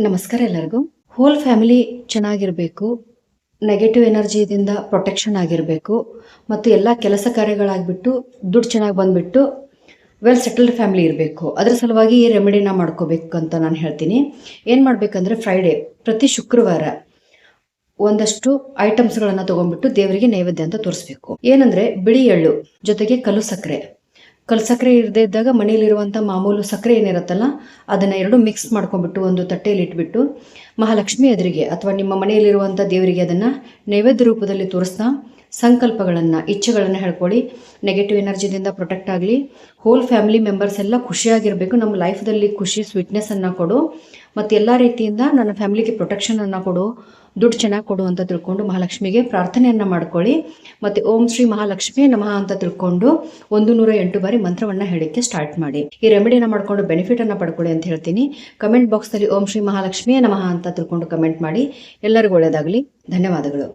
ನಮಸ್ಕಾರ ಎಲ್ಲರಿಗೂ. Whole family ಚೆನ್ನಾಗಿರಬೇಕು, ನೆಗೆಟಿವ್ ಎನರ್ಜಿದಿಂದ ಪ್ರೊಟೆಕ್ಷನ್ ಆಗಿರಬೇಕು ಮತ್ತು ಎಲ್ಲ ಕೆಲಸ ಕಾರ್ಯಗಳಾಗ್ಬಿಟ್ಟು ದುಡ್ಡು ಚೆನ್ನಾಗಿ ಬಂದುಬಿಟ್ಟು ವೆಲ್ ಸೆಟಲ್ಡ್ ಫ್ಯಾಮಿಲಿ ಇರಬೇಕು. ಅದರ ಸಲುವಾಗಿ ಈ ರೆಮಿಡಿನ ಮಾಡ್ಕೋಬೇಕು ಅಂತ ನಾನು ಹೇಳ್ತೀನಿ. ಏನು ಮಾಡಬೇಕಂದ್ರೆ ಫ್ರೈಡೇ ಪ್ರತಿ ಶುಕ್ರವಾರ ಒಂದಷ್ಟು ಐಟಮ್ಸ್ಗಳನ್ನು ತೊಗೊಂಡ್ಬಿಟ್ಟು ದೇವರಿಗೆ ನೈವೇದ್ಯ ಅಂತ ತೋರಿಸ್ಬೇಕು. ಏನಂದರೆ ಬಿಳಿ ಎಳ್ಳು ಜೊತೆಗೆ ಕಲ್ಲು ಸಕ್ಕರೆ ಇರದೇ ಇದ್ದಾಗ ಮನೆಯಲ್ಲಿರುವಂಥ ಮಾಮೂಲು ಸಕ್ಕರೆ ಏನಿರುತ್ತಲ್ಲ ಅದನ್ನು ಎರಡು ಮಿಕ್ಸ್ ಮಾಡ್ಕೊಂಡ್ಬಿಟ್ಟು ಒಂದು ತಟ್ಟೆಯಲ್ಲಿ ಇಟ್ಬಿಟ್ಟು ಮಹಾಲಕ್ಷ್ಮಿ ಎದುರಿಗೆ ಅಥವಾ ನಿಮ್ಮ ಮನೆಯಲ್ಲಿರುವಂಥ ದೇವರಿಗೆ ಅದನ್ನು ನೈವೇದ್ಯ ರೂಪದಲ್ಲಿ ತೋರಿಸ್ತಾ ಸಂಕಲ್ಪಗಳನ್ನು ಇಚ್ಛೆಗಳನ್ನು ಹೇಳ್ಕೊಳ್ಳಿ. ನೆಗೆಟಿವ್ ಎನರ್ಜಿದಿಂದ ಪ್ರೊಟೆಕ್ಟ್ ಆಗಲಿ, ಹೋಲ್ ಫ್ಯಾಮಿಲಿ ಮೆಂಬರ್ಸ್ ಎಲ್ಲ ಖುಷಿಯಾಗಿರಬೇಕು, ನಮ್ಮ ಲೈಫ್ದಲ್ಲಿ ಖುಷಿ ಸ್ವೀಟ್ನೆಸ್ಸನ್ನು ಕೊಡು ಮತ್ತು ಎಲ್ಲ ರೀತಿಯಿಂದ ನನ್ನ ಫ್ಯಾಮಿಲಿಗೆ ಪ್ರೊಟೆಕ್ಷನನ್ನು ಕೊಡು, ದುಡ್ಡು ಚೆನ್ನಾಗಿ ಕೊಡು ಅಂತ ತಿಳ್ಕೊಂಡು ಮಹಾಲಕ್ಷ್ಮಿಗೆ ಪ್ರಾರ್ಥನೆಯನ್ನು ಮಾಡ್ಕೊಳ್ಳಿ. ಮತ್ತು ಓಂ ಶ್ರೀ ಮಹಾಲಕ್ಷ್ಮಿ ನಮಃ ಅಂತ ತಿಳ್ಕೊಂಡು 108 ಬಾರಿ ಮಂತ್ರವನ್ನು ಹೇಳೋಕ್ಕೆ ಸ್ಟಾರ್ಟ್ ಮಾಡಿ. ಈ ರೆಮಿಡಿನ ಮಾಡಿಕೊಂಡು ಬೆನಿಫಿಟನ್ನು ಪಡ್ಕೊಳ್ಳಿ ಅಂತ ಹೇಳ್ತೀನಿ. ಕಮೆಂಟ್ ಬಾಕ್ಸ್ನಲ್ಲಿ ಓಂ ಶ್ರೀ ಮಹಾಲಕ್ಷ್ಮಿಯೇ ನಮಃ ಅಂತ ತಿಳ್ಕೊಂಡು ಕಮೆಂಟ್ ಮಾಡಿ. ಎಲ್ಲರಿಗೂ ಒಳ್ಳೆಯದಾಗಲಿ. ಧನ್ಯವಾದಗಳು.